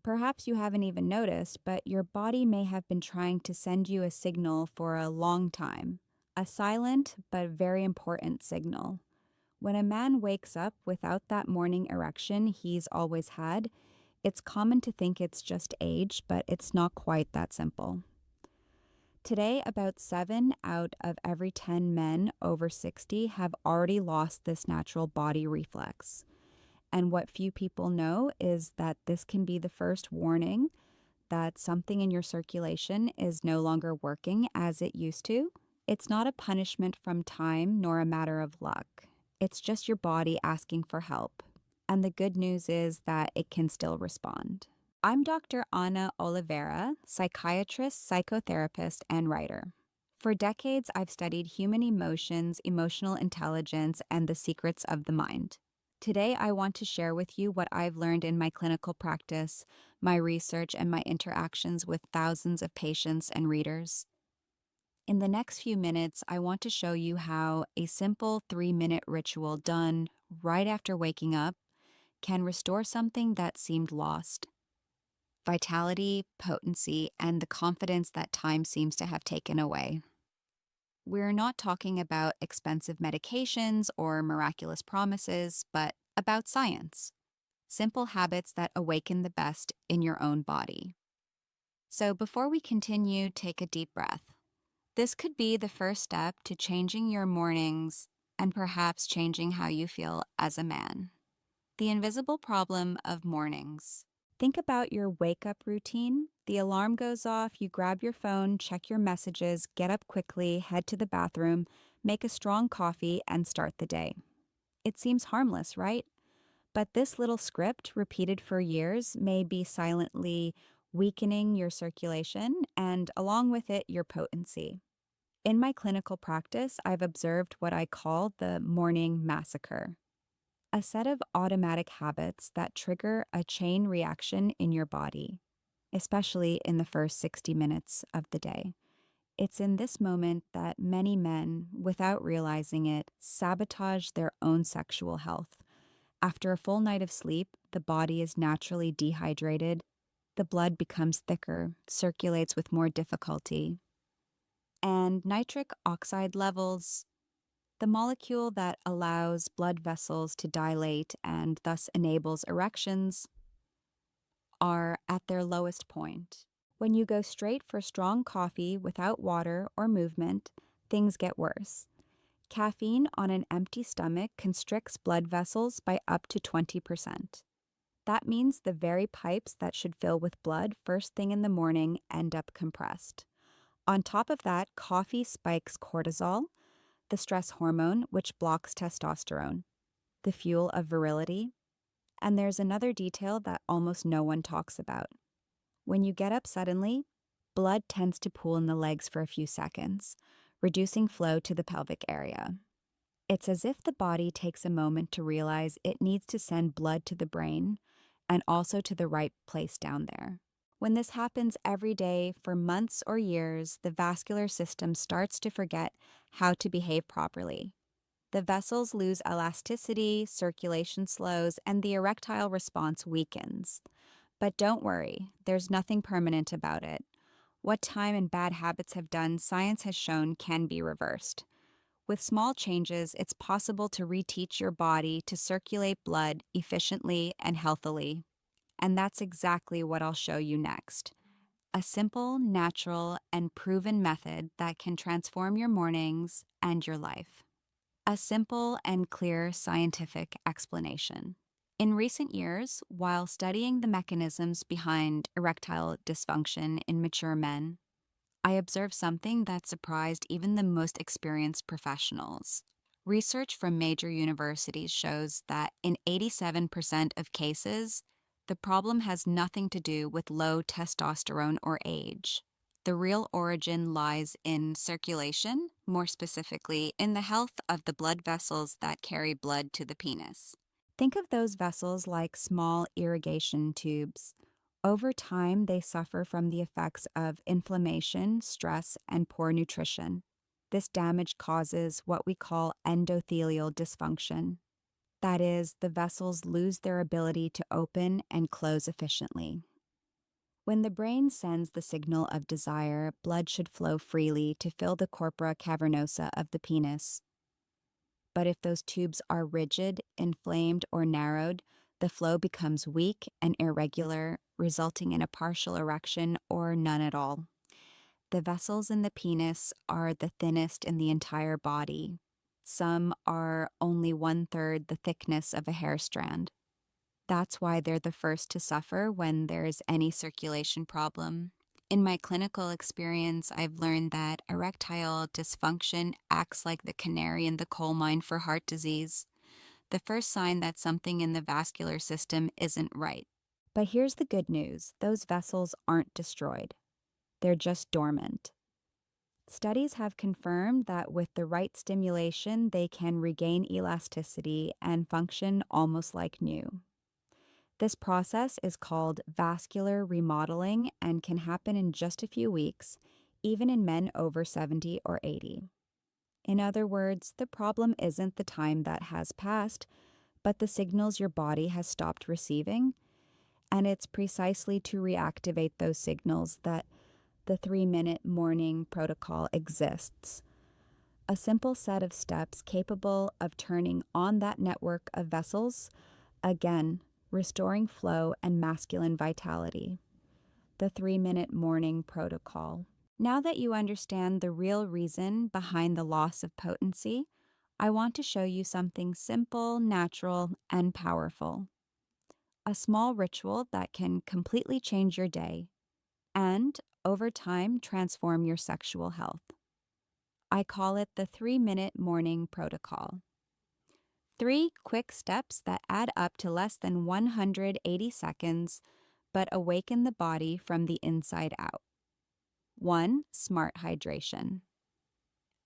Perhaps you haven't even noticed, but your body may have been trying to send you a signal for a long time. A silent but very important signal. When a man wakes up without that morning erection he's always had, it's common to think it's just age, but it's not quite that simple. Today, about 7 out of every 10 men over 60 have already lost this natural body reflex. And what few people know is that this can be the first warning that something in your circulation is no longer working as it used to. It's not a punishment from time nor a matter of luck. It's just your body asking for help. And the good news is that it can still respond. I'm Dr. Anna Oliveira, psychiatrist, psychotherapist, and writer. For decades, I've studied human emotions, emotional intelligence, and the secrets of the mind. Today, I want to share with you what I've learned in my clinical practice, my research, and my interactions with thousands of patients and readers. In the next few minutes, I want to show you how a simple 3-minute ritual done right after waking up can restore something that seemed lost: vitality, potency, and the confidence that time seems to have taken away. We're not talking about expensive medications or miraculous promises, but about science. Simple habits that awaken the best in your own body. So before we continue, take a deep breath. This could be the first step to changing your mornings and perhaps changing how you feel as a man. The invisible problem of mornings. Think about your wake-up routine. The alarm goes off, you grab your phone, check your messages, get up quickly, head to the bathroom, make a strong coffee, and start the day. It seems harmless, right? But this little script, repeated for years, may be silently weakening your circulation and, along with it, your potency. In my clinical practice, I've observed what I call the morning massacre. A set of automatic habits that trigger a chain reaction in your body, especially in the first 60 minutes of the day. It's in this moment that many men, without realizing it, sabotage their own sexual health. After a full night of sleep, the body is naturally dehydrated, the blood becomes thicker, circulates with more difficulty, and nitric oxide levels, the molecule that allows blood vessels to dilate and thus enables erections, are at their lowest point. When you go straight for strong coffee without water or movement, things get worse. Caffeine on an empty stomach constricts blood vessels by up to 20%. That means the very pipes that should fill with blood first thing in the morning end up compressed. On top of that, coffee spikes cortisol, the stress hormone, which blocks testosterone, the fuel of virility. And there's another detail that almost no one talks about. When you get up suddenly, blood tends to pool in the legs for a few seconds, reducing flow to the pelvic area. It's as if the body takes a moment to realize it needs to send blood to the brain and also to the right place down there. When this happens every day for months or years, the vascular system starts to forget how to behave properly. The vessels lose elasticity, circulation slows, and the erectile response weakens. But don't worry, there's nothing permanent about it. What time and bad habits have done, science has shown can be reversed. With small changes, it's possible to reteach your body to circulate blood efficiently and healthily. And that's exactly what I'll show you next. A simple, natural, and proven method that can transform your mornings and your life. A simple and clear scientific explanation. In recent years, while studying the mechanisms behind erectile dysfunction in mature men, I observed something that surprised even the most experienced professionals. Research from major universities shows that in 87% of cases, the problem has nothing to do with low testosterone or age. The real origin lies in circulation, more specifically in the health of the blood vessels that carry blood to the penis. Think of those vessels like small irrigation tubes. Over time, they suffer from the effects of inflammation, stress, and poor nutrition. This damage causes what we call endothelial dysfunction. That is, the vessels lose their ability to open and close efficiently. When the brain sends the signal of desire, blood should flow freely to fill the corpora cavernosa of the penis. But if those tubes are rigid, inflamed, or narrowed, the flow becomes weak and irregular, resulting in a partial erection or none at all. The vessels in the penis are the thinnest in the entire body. Some are only 1/3 the thickness of a hair strand. That's why they're the first to suffer when there's any circulation problem. In my clinical experience, I've learned that erectile dysfunction acts like the canary in the coal mine for heart disease, the first sign that something in the vascular system isn't right. But here's the good news: those vessels aren't destroyed, they're just dormant. Studies have confirmed that with the right stimulation, they can regain elasticity and function almost like new. This process is called vascular remodeling and can happen in just a few weeks, even in men over 70 or 80. In other words, the problem isn't the time that has passed, but the signals your body has stopped receiving, and it's precisely to reactivate those signals that the 3-minute morning protocol exists. A simple set of steps capable of turning on that network of vessels, again, restoring flow and masculine vitality. The 3-minute morning protocol. Now that you understand the real reason behind the loss of potency, I want to show you something simple, natural, and powerful. A small ritual that can completely change your day and, over time, transform your sexual health. I call it the 3-minute morning protocol. 3 quick steps that add up to less than 180 seconds, but awaken the body from the inside out. 1. Smart hydration.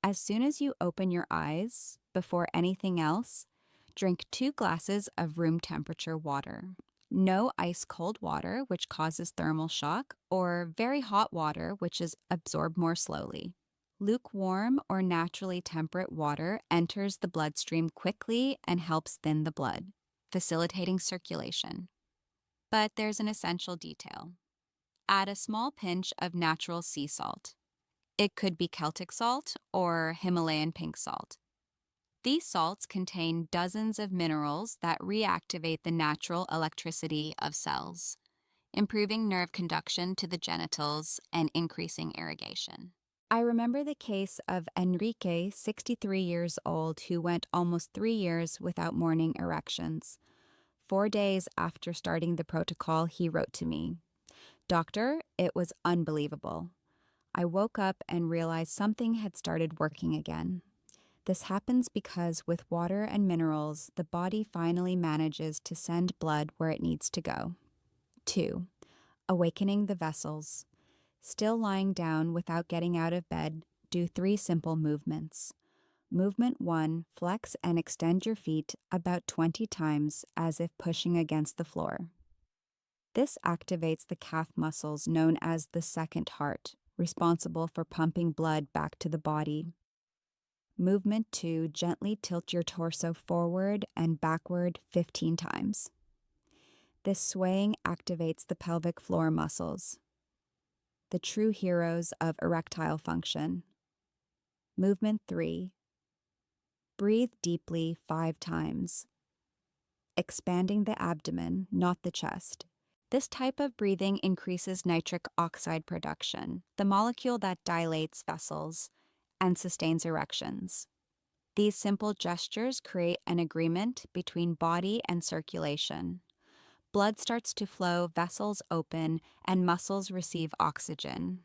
As soon as you open your eyes, before anything else, drink 2 glasses of room temperature water. No ice cold water, which causes thermal shock, or very hot water, which is absorbed more slowly. Lukewarm or naturally temperate water enters the bloodstream quickly and helps thin the blood, facilitating circulation. But there's an essential detail. Add a small pinch of natural sea salt. It could be Celtic salt or Himalayan pink salt. These salts contain dozens of minerals that reactivate the natural electricity of cells, improving nerve conduction to the genitals and increasing irrigation. I remember the case of Henrique, 63 years old, who went almost 3 years without morning erections. 4 days after starting the protocol, he wrote to me, "Doctor, it was unbelievable. I woke up and realized something had started working again. This happens because with water and minerals, the body finally manages to send blood where it needs to go." 2. Awakening the vessels. Still lying down without getting out of bed, do 3 simple movements. Movement 1, flex and extend your feet about 20 times as if pushing against the floor. This activates the calf muscles known as the second heart, responsible for pumping blood back to the body. Movement 2, gently tilt your torso forward and backward 15 times. This swaying activates the pelvic floor muscles, the true heroes of erectile function. Movement 3, breathe deeply 5 times, expanding the abdomen, not the chest. This type of breathing increases nitric oxide production, the molecule that dilates vessels and sustains erections. These simple gestures create an agreement between body and circulation. Blood starts to flow, vessels open, and muscles receive oxygen.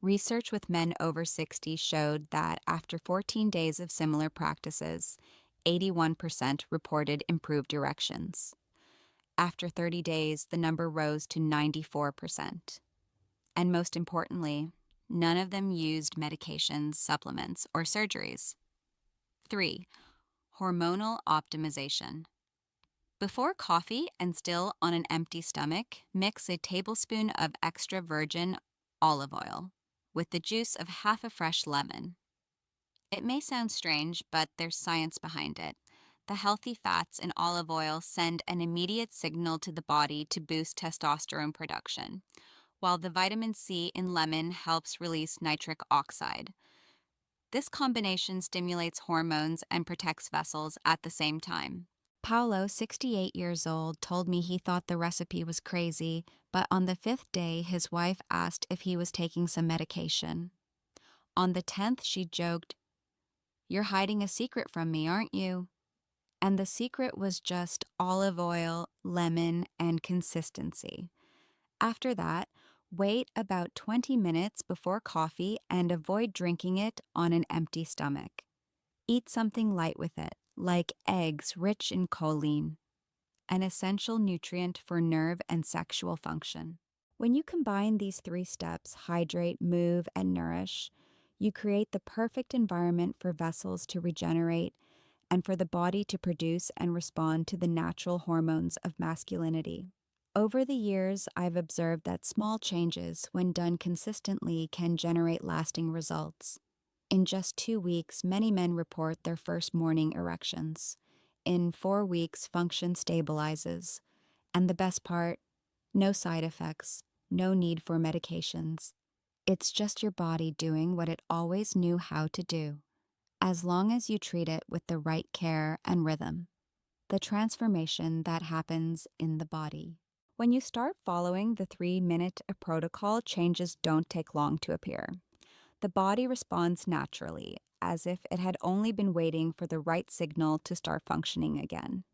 Research with men over 60 showed that after 14 days of similar practices, 81% reported improved erections. After 30 days, the number rose to 94%. And most importantly, none of them used medications, supplements, or surgeries. 3. Hormonal optimization. Before coffee and still on an empty stomach, mix a tablespoon of extra virgin olive oil with the juice of half a fresh lemon. It may sound strange, but there's science behind it. The healthy fats in olive oil send an immediate signal to the body to boost testosterone production, while the vitamin C in lemon helps release nitric oxide. This combination stimulates hormones and protects vessels at the same time. Paolo, 68 years old, told me he thought the recipe was crazy, but on the 5th day, his wife asked if he was taking some medication. On the 10th, she joked, "You're hiding a secret from me, aren't you?" And the secret was just olive oil, lemon, and consistency. After that, wait about 20 minutes before coffee and avoid drinking it on an empty stomach. Eat something light with it, like eggs rich in choline, an essential nutrient for nerve and sexual function. When you combine these 3 steps, hydrate, move, and nourish, you create the perfect environment for vessels to regenerate and for the body to produce and respond to the natural hormones of masculinity. Over the years, I've observed that small changes, when done consistently, can generate lasting results. In just 2 weeks, many men report their first morning erections. In 4 weeks, function stabilizes. And the best part, no side effects, no need for medications. It's just your body doing what it always knew how to do, as long as you treat it with the right care and rhythm. The transformation that happens in the body. When you start following the 3-minute protocol, changes don't take long to appear. The body responds naturally, as if it had only been waiting for the right signal to start functioning again.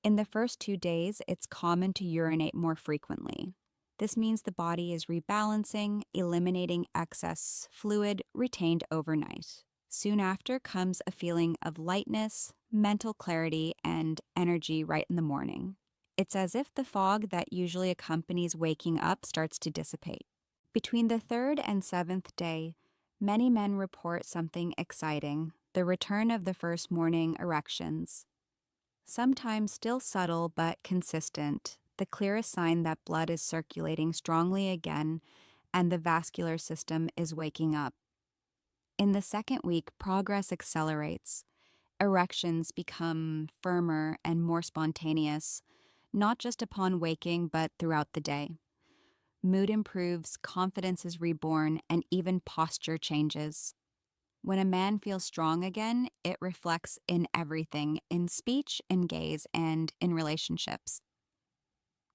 In the first 2 days, it's common to urinate more frequently. This means the body is rebalancing, eliminating excess fluid retained overnight. Soon after comes a feeling of lightness, mental clarity, and energy right in the morning. It's as if the fog that usually accompanies waking up starts to dissipate. Between the 3rd and 7th day, many men report something exciting: the return of the first morning erections. Sometimes still subtle but consistent, the clearest sign that blood is circulating strongly again and the vascular system is waking up. In the 2nd week, progress accelerates. Erections become firmer and more spontaneous, not just upon waking but throughout the day. Mood improves, confidence is reborn, and even posture changes. When a man feels strong again, it reflects in everything, in speech, in gaze, and in relationships.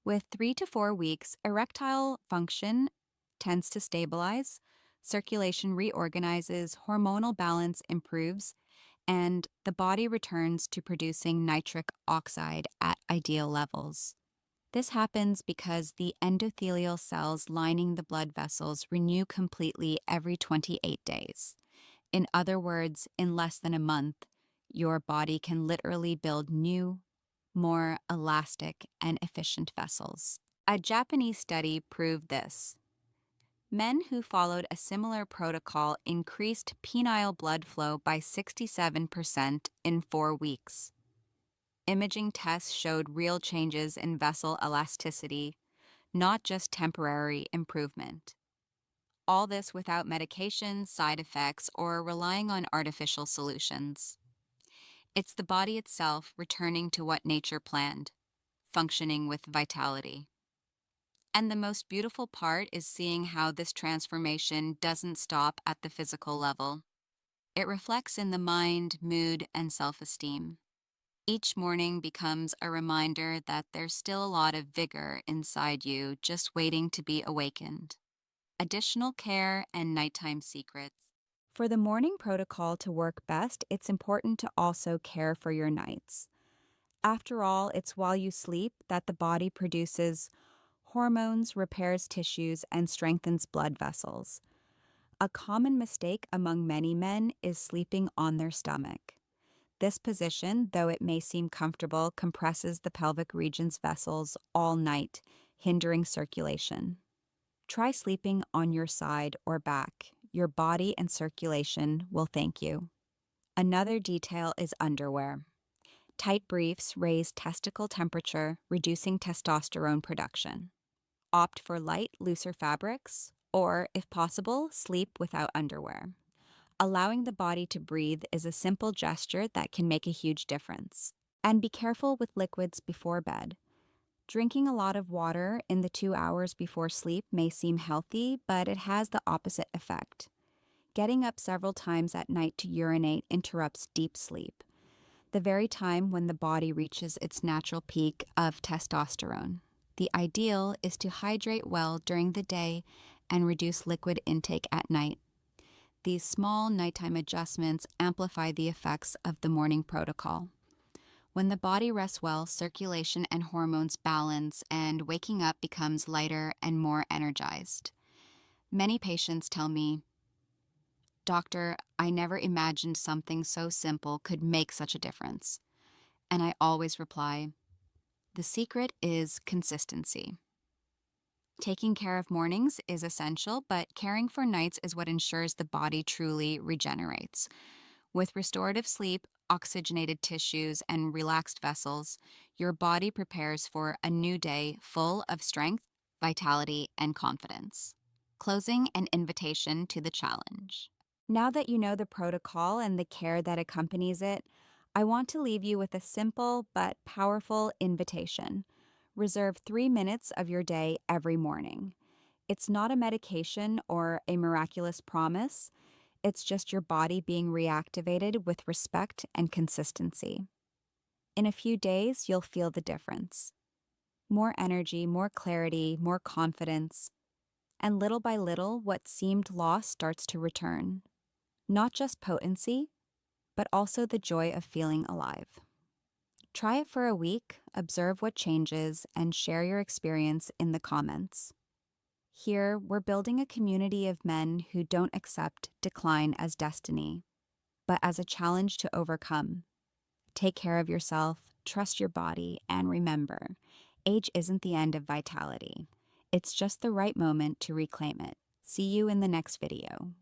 With 3 to 4 weeks, erectile function tends to stabilize, circulation reorganizes, hormonal balance improves, and the body returns to producing nitric oxide at ideal levels. This happens because the endothelial cells lining the blood vessels renew completely every 28 days. In other words, in less than a month, your body can literally build new, more elastic, and efficient vessels. A Japanese study proved this. Men who followed a similar protocol increased penile blood flow by 67% in 4 weeks. Imaging tests showed real changes in vessel elasticity, not just temporary improvement. All this without medications, side effects, or relying on artificial solutions. It's the body itself returning to what nature planned, functioning with vitality. And the most beautiful part is seeing how this transformation doesn't stop at the physical level. It reflects in the mind, mood, and self-esteem. Each morning becomes a reminder that there's still a lot of vigor inside you just waiting to be awakened. Additional care and nighttime secrets. For the morning protocol to work best, it's important to also care for your nights. After all, it's while you sleep that the body produces hormones, repairs tissues, and strengthens blood vessels. A common mistake among many men is sleeping on their stomach. This position, though it may seem comfortable, compresses the pelvic region's vessels all night, hindering circulation. Try sleeping on your side or back. Your body and circulation will thank you. Another detail is underwear. Tight briefs raise testicle temperature, reducing testosterone production. Opt for light, looser fabrics, or, if possible, sleep without underwear. Allowing the body to breathe is a simple gesture that can make a huge difference. And be careful with liquids before bed. Drinking a lot of water in the 2 hours before sleep may seem healthy, but it has the opposite effect. Getting up several times at night to urinate interrupts deep sleep, the very time when the body reaches its natural peak of testosterone. The ideal is to hydrate well during the day and reduce liquid intake at night. These small nighttime adjustments amplify the effects of the morning protocol. When the body rests well, circulation and hormones balance, and waking up becomes lighter and more energized. Many patients tell me, "Doctor, I never imagined something so simple could make such a difference." And I always reply, "The secret is consistency." Taking care of mornings is essential, but caring for nights is what ensures the body truly regenerates. With restorative sleep, oxygenated tissues, and relaxed vessels, your body prepares for a new day full of strength, vitality, and confidence. Closing an invitation to the challenge. Now that you know the protocol and the care that accompanies it, I want to leave you with a simple but powerful invitation. Reserve 3 minutes of your day every morning. It's not a medication or a miraculous promise. It's just your body being reactivated with respect and consistency. In a few days, you'll feel the difference. More energy, more clarity, more confidence. And little by little, what seemed lost starts to return. Not just potency, but also the joy of feeling alive. Try it for a week, observe what changes, and share your experience in the comments. Here, we're building a community of men who don't accept decline as destiny, but as a challenge to overcome. Take care of yourself, trust your body, and remember, age isn't the end of vitality. It's just the right moment to reclaim it. See you in the next video.